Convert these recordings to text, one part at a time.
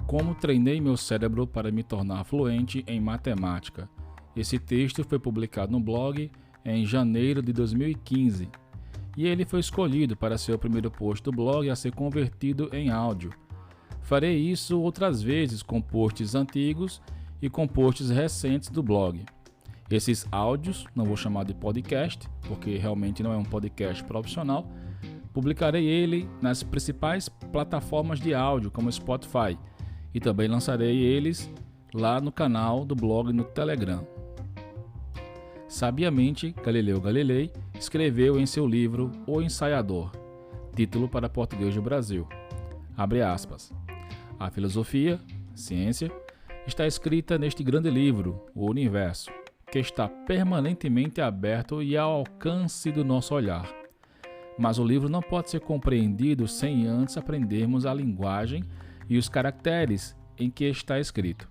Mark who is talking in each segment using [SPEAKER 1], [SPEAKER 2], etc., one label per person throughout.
[SPEAKER 1] Como treinei meu cérebro para me tornar fluente em matemática. Esse texto foi publicado no blog em janeiro de 2015 e ele foi escolhido para ser o primeiro post do blog a ser convertido em áudio. Farei isso outras vezes com posts antigos e com posts recentes do blog. Esses áudios, não vou chamar de podcast, porque realmente não é um podcast profissional, publicarei ele nas principais plataformas de áudio, como Spotify, e também lançarei eles lá no canal do blog no Telegram. Sabiamente, Galileu Galilei escreveu em seu livro O Ensaiador, título para português do Brasil. Abre aspas. A filosofia, ciência, está escrita neste grande livro, o Universo, que está permanentemente aberto e ao alcance do nosso olhar. Mas o livro não pode ser compreendido sem antes aprendermos a linguagem e os caracteres em que está escrito.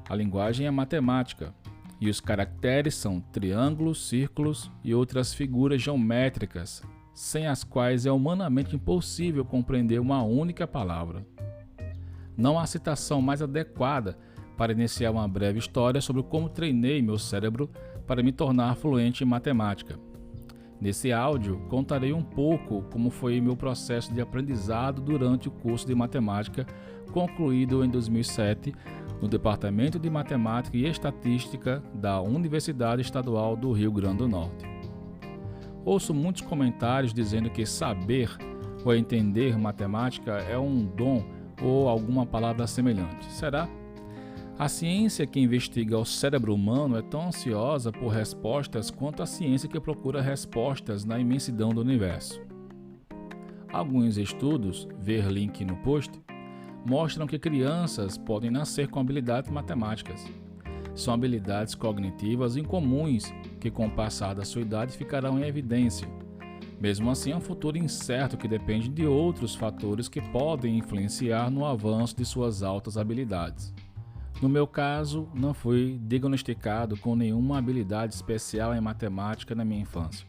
[SPEAKER 1] A linguagem é matemática, e os caracteres são triângulos, círculos e outras figuras geométricas, sem as quais é humanamente impossível compreender uma única palavra. Não há citação mais adequada para iniciar uma breve história sobre como treinei meu cérebro para me tornar fluente em matemática. Nesse áudio, contarei um pouco como foi meu processo de aprendizado durante o curso de matemática concluído em 2007 no Departamento de Matemática e Estatística da Universidade Estadual do Rio Grande do Norte. Ouço muitos comentários dizendo que saber ou entender matemática é um dom ou alguma palavra semelhante. Será? A ciência que investiga o cérebro humano é tão ansiosa por respostas quanto a ciência que procura respostas na imensidão do universo. Alguns estudos, ver link no post, mostram que crianças podem nascer com habilidades matemáticas. São habilidades cognitivas incomuns que, com o passar da sua idade, ficarão em evidência. Mesmo assim, é um futuro incerto que depende de outros fatores que podem influenciar no avanço de suas altas habilidades. No meu caso, não fui diagnosticado com nenhuma habilidade especial em matemática na minha infância.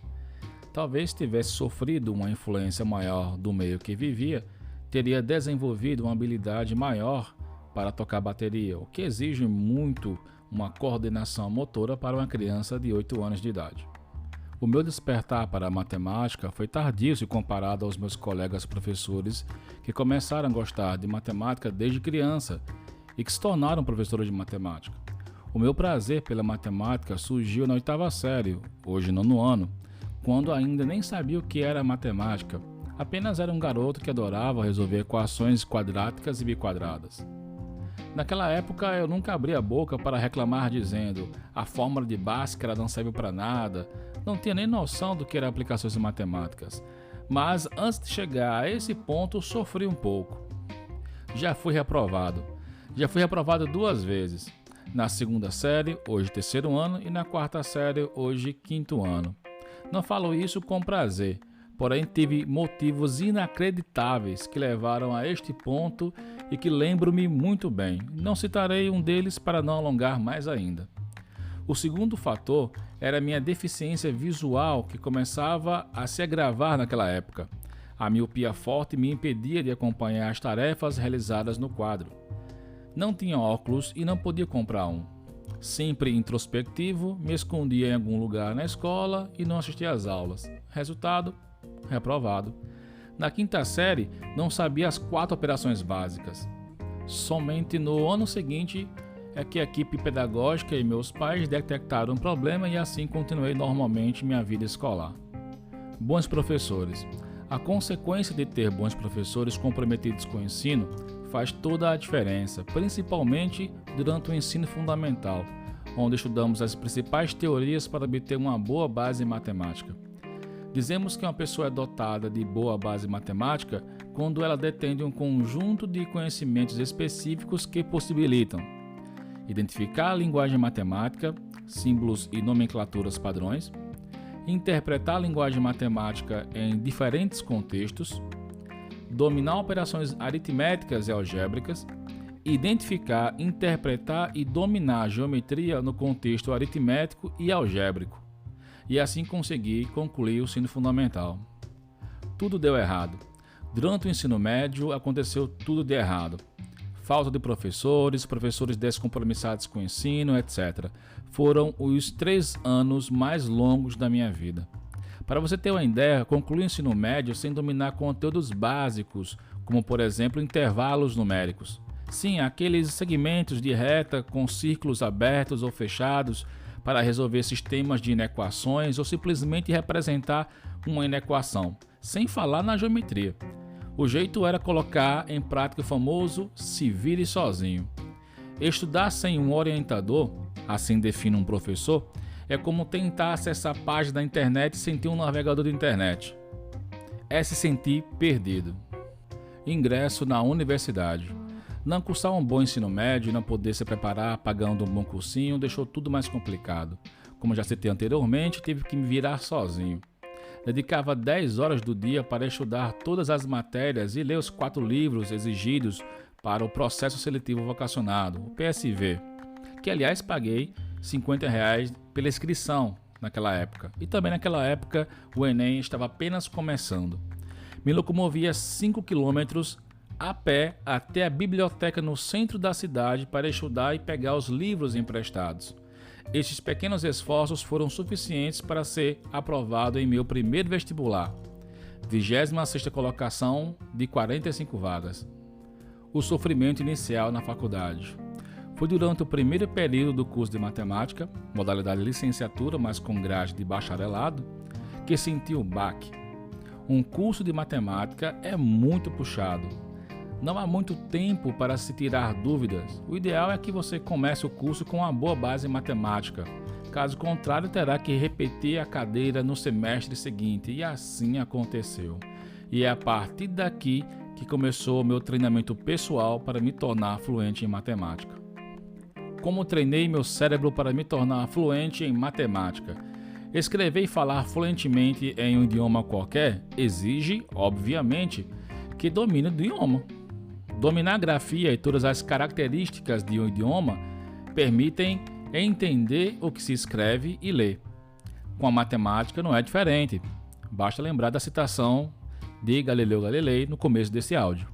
[SPEAKER 1] Talvez tivesse sofrido uma influência maior do meio que vivia, teria desenvolvido uma habilidade maior para tocar bateria, o que exige muito uma coordenação motora para uma criança de 8 anos de idade. O meu despertar para a matemática foi tardio se comparado aos meus colegas professores que começaram a gostar de matemática desde criança e que se tornaram professores de matemática. O meu prazer pela matemática surgiu na 8ª série, hoje 9º ano, quando ainda nem sabia o que era matemática. Apenas era um garoto que adorava resolver equações quadráticas e biquadradas. Naquela época eu nunca abria a boca para reclamar dizendo a fórmula de Bhaskara não serve para nada, não tinha nem noção do que eram aplicações matemáticas. Mas antes de chegar a esse ponto sofri um pouco. Já fui reprovado 2 vezes, na 2ª série, hoje 3º ano, e na 4ª série, hoje 5º ano. Não falo isso com prazer, porém tive motivos inacreditáveis que levaram a este ponto e que lembro-me muito bem. Não citarei um deles para não alongar mais ainda. O segundo fator era minha deficiência visual que começava a se agravar naquela época. A miopia forte me impedia de acompanhar as tarefas realizadas no quadro. Não tinha óculos e não podia comprar um. Sempre introspectivo, me escondia em algum lugar na escola e não assistia às aulas. Resultado: reprovado. Na 5ª série, não sabia as 4 operações básicas. Somente no ano seguinte é que a equipe pedagógica e meus pais detectaram um problema e assim continuei normalmente minha vida escolar. Bons professores. A consequência de ter bons professores comprometidos com o ensino faz toda a diferença, principalmente durante o ensino fundamental, onde estudamos as principais teorias para obter uma boa base em matemática. Dizemos que uma pessoa é dotada de boa base matemática quando ela detém um conjunto de conhecimentos específicos que possibilitam identificar a linguagem matemática, símbolos e nomenclaturas padrões, interpretar a linguagem matemática em diferentes contextos, dominar operações aritméticas e algébricas, identificar, interpretar e dominar a geometria no contexto aritmético e algébrico, e assim conseguir concluir o ensino fundamental. Tudo deu errado. Durante o ensino médio aconteceu tudo de errado. falta de professores, professores descompromissados com o ensino, etc. Foram os 3 anos mais longos da minha vida. Para você ter uma ideia, concluí o ensino médio sem dominar conteúdos básicos, como por exemplo intervalos numéricos. Sim, aqueles segmentos de reta com círculos abertos ou fechados para resolver sistemas de inequações ou simplesmente representar uma inequação, sem falar na geometria. O jeito era colocar em prática o famoso se vire sozinho. Estudar sem um orientador, assim define um professor, é como tentar acessar páginas da internet sem ter um navegador de internet. É se sentir perdido. Ingresso na universidade. Não cursar um bom ensino médio e não poder se preparar pagando um bom cursinho deixou tudo mais complicado. Como já citei anteriormente, tive que me virar sozinho. Dedicava 10 horas do dia para estudar todas as matérias e ler os 4 livros exigidos para o processo seletivo vocacionado, o PSV, que aliás paguei R$50 pela inscrição naquela época. E também naquela época o Enem estava apenas começando. Me locomovia 5 quilômetros a pé até a biblioteca no centro da cidade para estudar e pegar os livros emprestados. Estes pequenos esforços foram suficientes para ser aprovado em meu primeiro vestibular, 26ª colocação de 45 vagas. O sofrimento inicial na faculdade. Foi durante o primeiro período do curso de matemática, modalidade licenciatura, mas com grade de bacharelado, que senti o baque. Um curso de matemática é muito puxado. Não há muito tempo para se tirar dúvidas. O ideal é que você comece o curso com uma boa base em matemática. Caso contrário, terá que repetir a cadeira no semestre seguinte. E assim aconteceu. E é a partir daqui que começou o meu treinamento pessoal para me tornar fluente em matemática. Como treinei meu cérebro para me tornar fluente em matemática? Escrever e falar fluentemente em um idioma qualquer exige, obviamente, que domine o idioma. Dominar a grafia e todas as características de um idioma permitem entender o que se escreve e lê. Com a matemática não é diferente. Basta lembrar da citação de Galileu Galilei no começo desse áudio.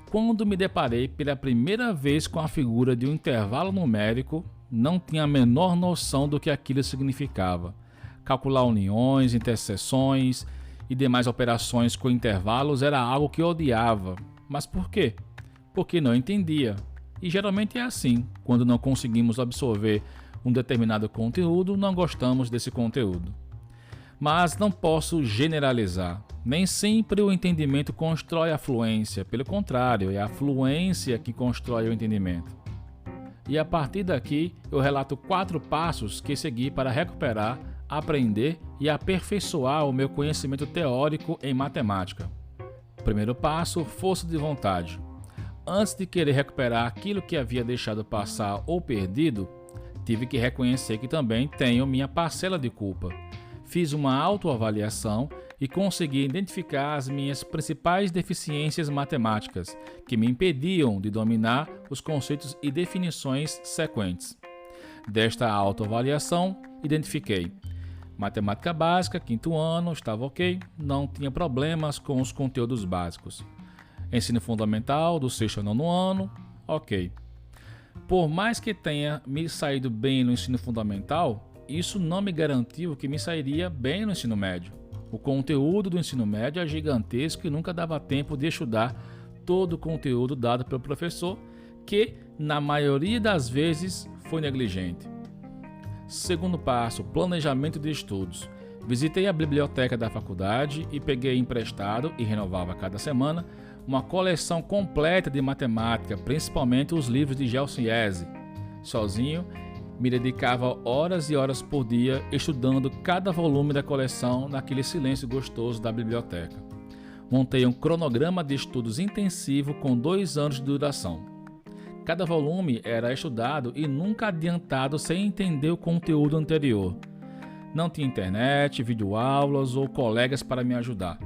[SPEAKER 1] Quando me deparei pela primeira vez com a figura de um intervalo numérico, não tinha a menor noção do que aquilo significava. Calcular uniões, interseções e demais operações com intervalos era algo que eu odiava. Mas por quê? Porque não entendia. E geralmente é assim, quando não conseguimos absorver um determinado conteúdo, não gostamos desse conteúdo. Mas não posso generalizar. Nem sempre o entendimento constrói a fluência, pelo contrário, é a fluência que constrói o entendimento. E a partir daqui, eu relato 4 passos que segui para recuperar, aprender e aperfeiçoar o meu conhecimento teórico em matemática. Primeiro passo, força de vontade. Antes de querer recuperar aquilo que havia deixado passar ou perdido, tive que reconhecer que também tenho minha parcela de culpa. Fiz uma autoavaliação e consegui identificar as minhas principais deficiências matemáticas, que me impediam de dominar os conceitos e definições sequentes. Desta autoavaliação, identifiquei: matemática básica, 5º ano, estava ok, não tinha problemas com os conteúdos básicos. Ensino fundamental, do 6º ao 9º ano, ok. Por mais que tenha me saído bem no ensino fundamental, isso não me garantiu que me sairia bem no ensino médio. O conteúdo do ensino médio é gigantesco e nunca dava tempo de estudar todo o conteúdo dado pelo professor, que, na maioria das vezes, foi negligente. Segundo passo, planejamento de estudos. Visitei a biblioteca da faculdade e peguei emprestado, e renovava cada semana, uma coleção completa de matemática, principalmente os livros de Gelson Iese. Sozinho, me dedicava horas e horas por dia estudando cada volume da coleção naquele silêncio gostoso da biblioteca. Montei um cronograma de estudos intensivo com 2 anos de duração. Cada volume era estudado e nunca adiantado sem entender o conteúdo anterior. Não tinha internet, videoaulas ou colegas para me ajudar.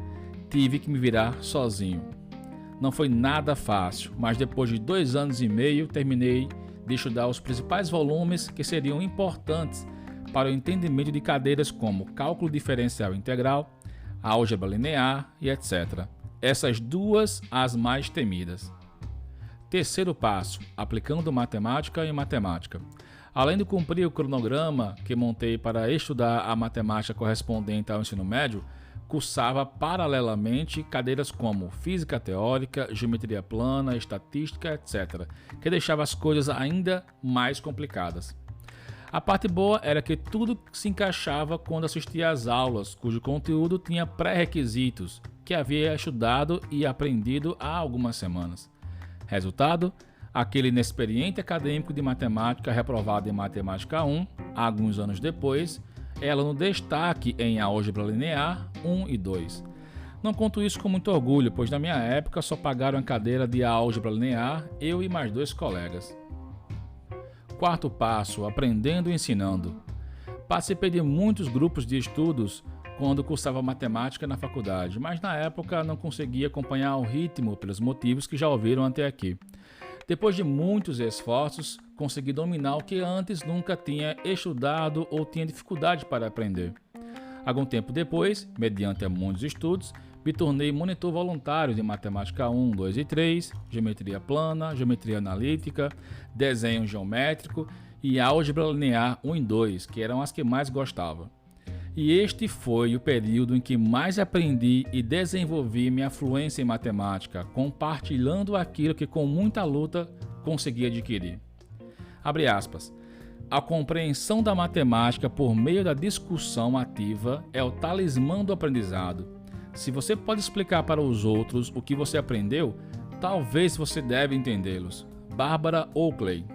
[SPEAKER 1] Tive que me virar sozinho. Não foi nada fácil, mas depois de 2 anos e meio terminei de estudar os principais volumes que seriam importantes para o entendimento de cadeiras como cálculo diferencial integral, álgebra linear e etc. Essas 2 as mais temidas. Terceiro passo, aplicando matemática em matemática. Além de cumprir o cronograma que montei para estudar a matemática correspondente ao ensino médio, cursava paralelamente cadeiras como física teórica, geometria plana, estatística, etc., que deixava as coisas ainda mais complicadas. A parte boa era que tudo se encaixava quando assistia às aulas, cujo conteúdo tinha pré-requisitos, que havia estudado e aprendido há algumas semanas. Resultado, aquele inexperiente acadêmico de matemática reprovado em Matemática 1, alguns anos depois, ela no destaque em álgebra linear 1 e 2. Não conto isso com muito orgulho, pois na minha época só pagaram a cadeira de álgebra linear eu e mais 2 colegas. Quarto passo, aprendendo e ensinando. Participei de muitos grupos de estudos quando cursava matemática na faculdade, mas na época não conseguia acompanhar o ritmo pelos motivos que já ouviram até aqui. Depois de muitos esforços, consegui dominar o que antes nunca tinha estudado ou tinha dificuldade para aprender. Algum tempo depois, mediante muitos estudos, me tornei monitor voluntário de Matemática 1, 2 e 3, Geometria plana, Geometria analítica, Desenho geométrico e Álgebra linear 1 e 2, que eram as que mais gostava. E este foi o período em que mais aprendi e desenvolvi minha fluência em matemática, compartilhando aquilo que com muita luta consegui adquirir. Abre aspas. A compreensão da matemática por meio da discussão ativa é o talismã do aprendizado. Se você pode explicar para os outros o que você aprendeu, talvez você deve entendê-los. Barbara Oakley.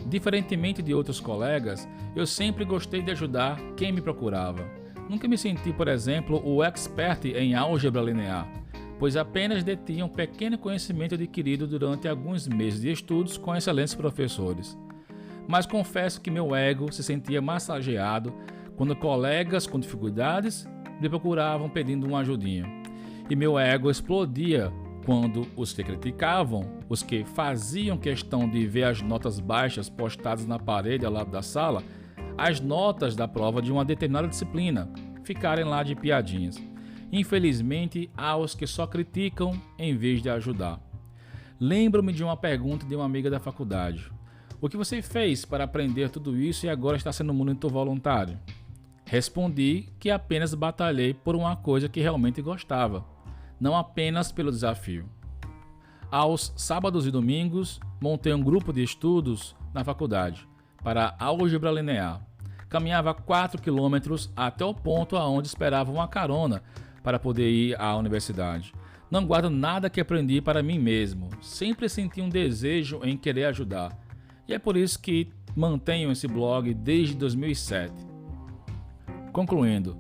[SPEAKER 1] Diferentemente de outros colegas, eu sempre gostei de ajudar quem me procurava. Nunca me senti, por exemplo, o expert em álgebra linear, pois apenas detinha um pequeno conhecimento adquirido durante alguns meses de estudos com excelentes professores. Mas confesso que meu ego se sentia massageado quando colegas com dificuldades me procuravam pedindo uma ajudinha. E meu ego explodia quando os que criticavam, os que faziam questão de ver as notas baixas postadas na parede ao lado da sala, as notas da prova de uma determinada disciplina, ficarem lá de piadinhas. Infelizmente, há os que só criticam em vez de ajudar. Lembro-me de uma pergunta de uma amiga da faculdade. O que você fez para aprender tudo isso e agora está sendo monitor voluntário? Respondi que apenas batalhei por uma coisa que realmente gostava, não apenas pelo desafio. Aos sábados e domingos, montei um grupo de estudos na faculdade para álgebra linear. Caminhava 4 quilômetros até o ponto aonde esperava uma carona para poder ir à universidade. Não guardo nada que aprendi para mim mesmo, sempre senti um desejo em querer ajudar. E é por isso que mantenho esse blog desde 2007. Concluindo,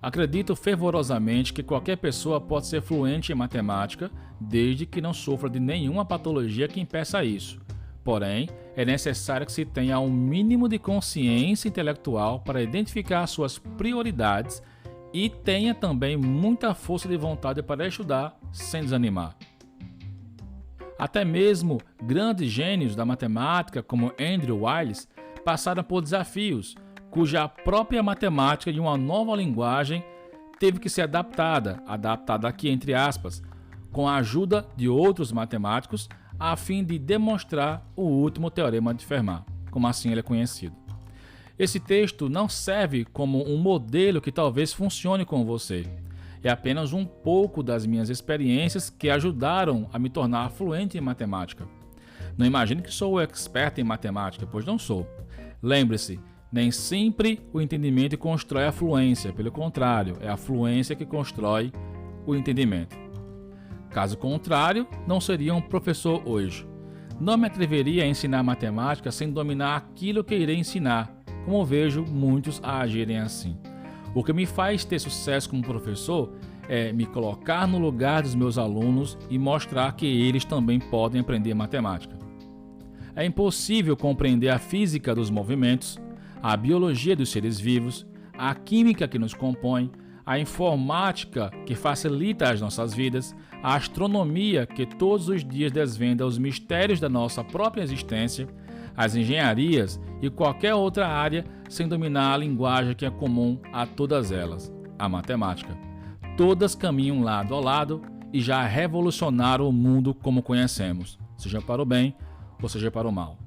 [SPEAKER 1] acredito fervorosamente que qualquer pessoa pode ser fluente em matemática, desde que não sofra de nenhuma patologia que impeça isso. Porém, é necessário que se tenha um mínimo de consciência intelectual para identificar suas prioridades e tenha também muita força de vontade para estudar sem desanimar. Até mesmo grandes gênios da matemática, como Andrew Wiles, passaram por desafios, cuja própria matemática de uma nova linguagem teve que ser adaptada aqui entre aspas, com a ajuda de outros matemáticos, a fim de demonstrar o último teorema de Fermat, como assim ele é conhecido. Esse texto não serve como um modelo que talvez funcione com você. É apenas um pouco das minhas experiências que ajudaram a me tornar fluente em matemática. Não imagine que sou expert em matemática, pois não sou. Lembre-se, nem sempre o entendimento constrói a fluência, pelo contrário, é a fluência que constrói o entendimento. Caso contrário, não seria um professor hoje. Não me atreveria a ensinar matemática sem dominar aquilo que irei ensinar, como vejo muitos a agirem assim. O que me faz ter sucesso como professor é me colocar no lugar dos meus alunos e mostrar que eles também podem aprender matemática. É impossível compreender a física dos movimentos, a biologia dos seres vivos, a química que nos compõe, a informática que facilita as nossas vidas, a astronomia que todos os dias desvenda os mistérios da nossa própria existência, as engenharias e qualquer outra área sem dominar a linguagem que é comum a todas elas, a matemática. Todas caminham lado a lado e já revolucionaram o mundo como conhecemos, seja para o bem ou seja para o mal.